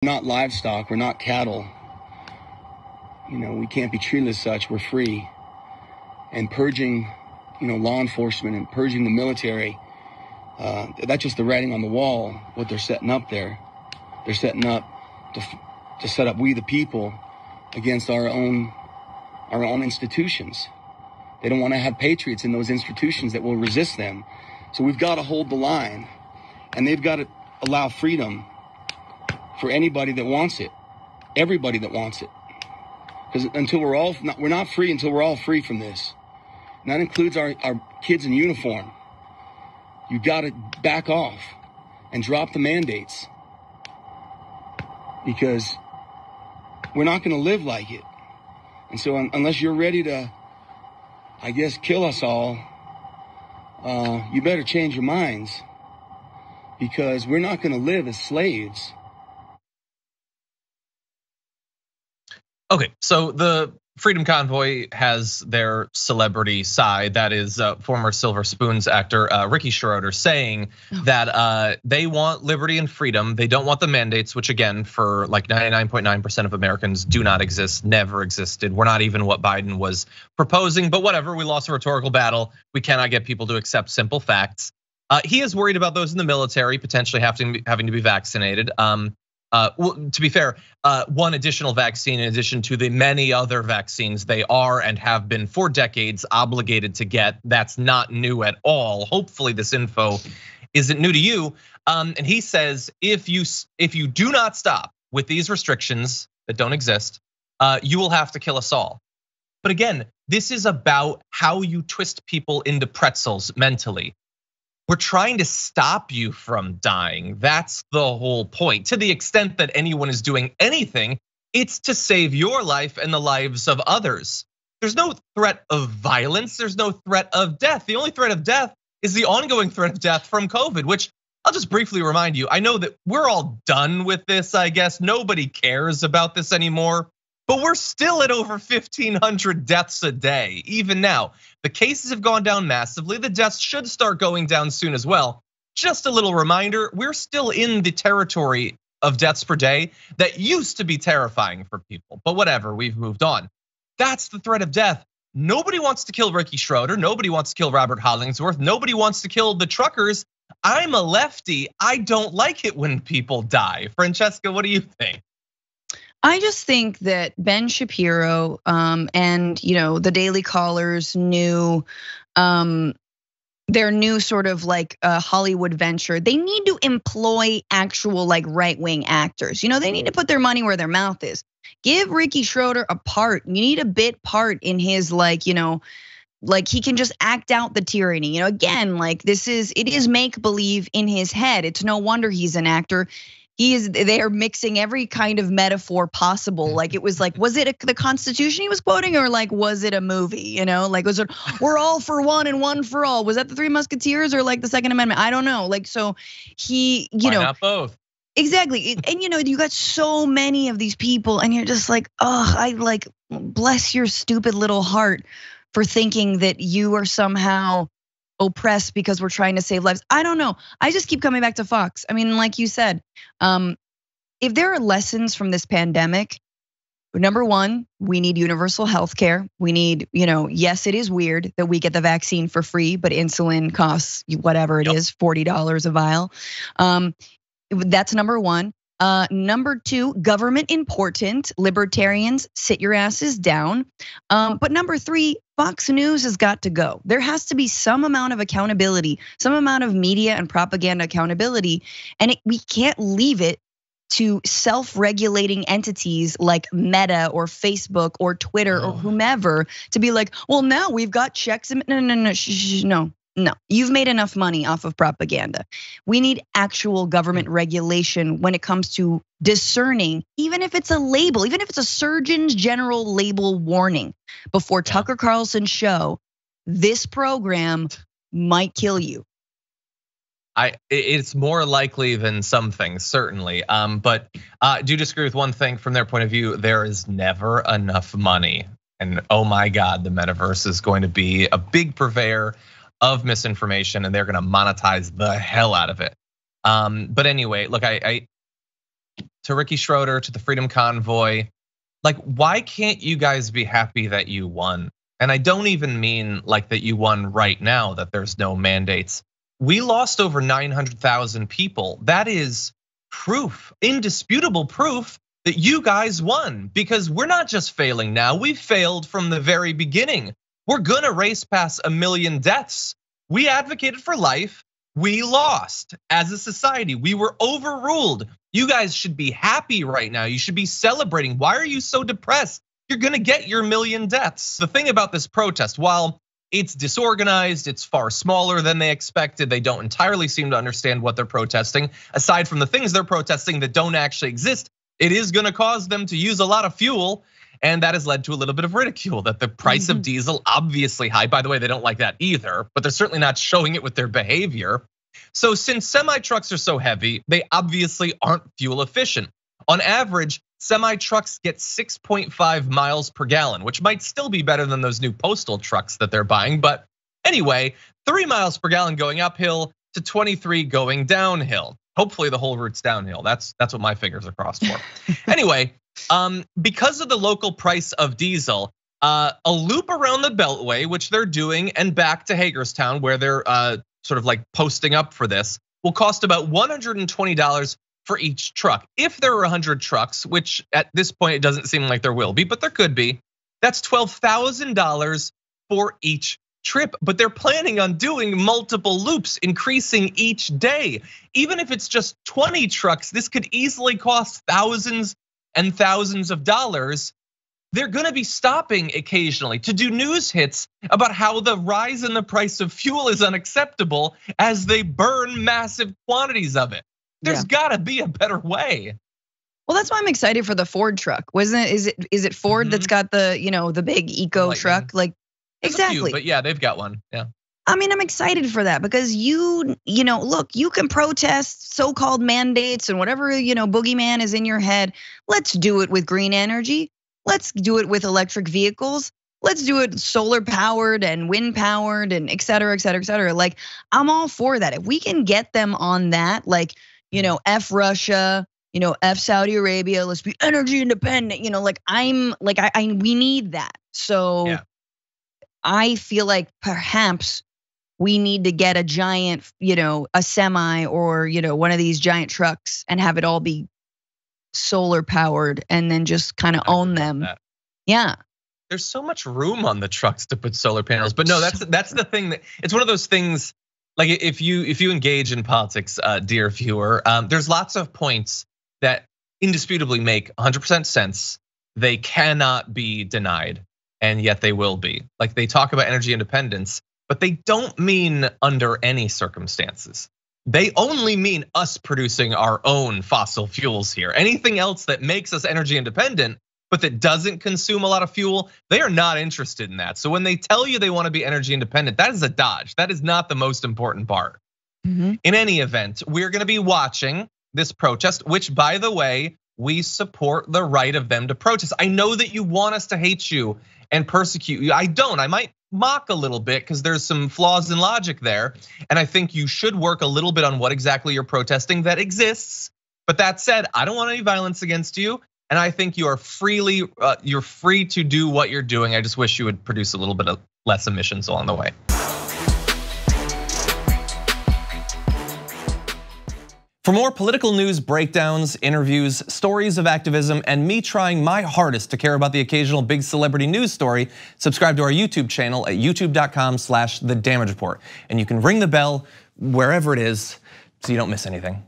Not livestock, we're not cattle. We can't be treated as such, we're free. And purging, law enforcement and purging the military, that's just the writing on the wall, what they're setting up there. They're setting up to set up we the people against our own institutions. They don't want to have patriots in those institutions that will resist them. So we've got to hold the line, and they've got to allow freedom for anybody that wants it, everybody that wants it. Because we're not free until we're all free from this. And that includes our kids in uniform. You've got to back off and drop the mandates, because we're not going to live like it. And so unless you're ready to, I guess, kill us all, you better change your minds, because we're not going to live as slaves. Okay, so the Freedom Convoy has their celebrity side. That is former Silver Spoons actor Ricky Schroder saying that they want liberty and freedom. They don't want the mandates, which again, for like 99.9% of Americans do not exist, never existed. We're not even what Biden was proposing, but whatever, we lost a rhetorical battle. We cannot get people to accept simple facts. He is worried about those in the military potentially having to be vaccinated. Well, to be fair, one additional vaccine in addition to the many other vaccines they are and have been for decades obligated to get. That's not new at all. Hopefully this info isn't new to you. And he says, if you do not stop with these restrictions that don't exist, you will have to kill us all. But again, this is about how you twist people into pretzels mentally. We're trying to stop you from dying. That's the whole point. To the extent that anyone is doing anything, it's to save your life and the lives of others. There's no threat of violence. There's no threat of death. The only threat of death is the ongoing threat of death from COVID, which I'll just briefly remind you. I know that we're all done with this, I guess. Nobody cares about this anymore. But we're still at over 1,500 deaths a day, even now. The cases have gone down massively. The deaths should start going down soon as well. Just a little reminder, we're still in the territory of deaths per day that used to be terrifying for people. But whatever, we've moved on. That's the threat of death. Nobody wants to kill Ricky Schroder. Nobody wants to kill Robert Hollingsworth. Nobody wants to kill the truckers. I'm a lefty. I don't like it when people die. Francesca, what do you think? I just think that Ben Shapiro and the Daily Caller's new their new sort of like Hollywood venture, they need to employ actual like right-wing actors. They need to put their money where their mouth is. Give Ricky Schroder a part. You need a bit part in his like he can just act out the tyranny. Again, like it is make believe in his head. It's no wonder he's an actor. They are mixing every kind of metaphor possible. Like it was the Constitution he was quoting, or like was it a movie? Like was it we're all for one and one for all? Was that the Three Musketeers or like the Second Amendment? I don't know. Like so he, Why not both? Exactly, and you got so many of these people, and you're just like, oh, I like bless your stupid little heart for thinking that you are somehow oppressed because we're trying to save lives. I don't know. I just keep coming back to Fox. I mean, like you said, if there are lessons from this pandemic, number one, we need universal health care. We need, yes, it is weird that we get the vaccine for free, but insulin costs whatever it is, $40 a vial. That's number one. Number two, government important. Libertarians, sit your asses down. But number three, Fox News has got to go. There has to be some amount of accountability, some amount of media and propaganda accountability, and we can't leave it to self-regulating entities like Meta or Facebook or Twitter or whomever to be like, well, now we've got checks. No, you've made enough money off of propaganda. We need actual government regulation when it comes to discerning, even if it's a label, even if it's a Surgeon General label warning before Tucker Carlson's show, this program might kill you. It's more likely than some things, certainly. But I do disagree with one thing from their point of view. There is never enough money. And oh my God, the metaverse is going to be a big purveyor of misinformation, and they're gonna monetize the hell out of it. But anyway, look, to Ricky Schroder, to the Freedom Convoy, like, why can't you guys be happy that you won? And I don't even mean like that you won right now, that there's no mandates. We lost over 900,000 people. That is proof, indisputable proof that you guys won, because we're not just failing now, we failed from the very beginning. We're gonna race past 1 million deaths. We advocated for life, we lost as a society, we were overruled. You guys should be happy right now, you should be celebrating. Why are you so depressed? You're gonna get your 1 million deaths. The thing about this protest, while it's disorganized, it's far smaller than they expected, they don't entirely seem to understand what they're protesting, aside from the things they're protesting that don't actually exist, it is gonna cause them to use a lot of fuel. And that has led to a little bit of ridicule that the price of diesel obviously high. By the way, they don't like that either, but they're certainly not showing it with their behavior. So since semi trucks are so heavy, they obviously aren't fuel efficient. On average, semi trucks get 6.5 miles per gallon, which might still be better than those new postal trucks that they're buying. But anyway, 3 miles per gallon going uphill to 23 going downhill. Hopefully the whole route's downhill. That's what my fingers are crossed for. Anyway, because of the local price of diesel, a loop around the Beltway, which they're doing, and back to Hagerstown, where they're sort of like posting up for this, will cost about $120 for each truck. If there are 100 trucks, which at this point it doesn't seem like there will be, but there could be, that's $12,000 for each trip. But they're planning on doing multiple loops, increasing each day. Even if it's just 20 trucks, this could easily cost thousands and thousands of dollars. They're gonna be stopping occasionally to do news hits about how the rise in the price of fuel is unacceptable as they burn massive quantities of it. There's gotta be a better way. Well, that's why I'm excited for the Ford truck. Is it Ford that's got the the big eco Lightning truck? Like There's exactly. a few, but yeah, they've got one. Yeah. I mean, I'm excited for that because look, you can protest so-called mandates and whatever, boogeyman is in your head. Let's do it with green energy. Let's do it with electric vehicles. Let's do it solar powered and wind powered and et cetera, et cetera, et cetera. Like, I'm all for that. If we can get them on that, like, F Russia, F Saudi Arabia, let's be energy independent, we need that. So yeah. I feel like perhaps we need to get a giant, a semi or, one of these giant trucks and have it all be solar powered and then just kind of own them. Yeah. There's so much room on the trucks to put solar panels, but no, that's the thing that it's one of those things. Like if you engage in politics, dear viewer, there's lots of points that indisputably make 100% sense. They cannot be denied, and yet they will be. Like they talk about energy independence, but they don't mean under any circumstances. They only mean us producing our own fossil fuels here. Anything else that makes us energy independent, but that doesn't consume a lot of fuel, they are not interested in that. So when they tell you they want to be energy independent, that is a dodge. That is not the most important part. In any event, we're gonna be watching this protest, which by the way, we support the right of them to protest. I know that you want us to hate you and persecute you. I don't, I might mock a little bit because there's some flaws in logic there. And I think you should work a little bit on what exactly you're protesting that exists. But that said, I don't want any violence against you. And I think you're free to do what you're doing. I just wish you would produce a little bit of less emissions along the way. For more political news breakdowns, interviews, stories of activism, and me trying my hardest to care about the occasional big celebrity news story, subscribe to our YouTube channel at youtube.com/thedamagereport. And you can ring the bell wherever it is so you don't miss anything.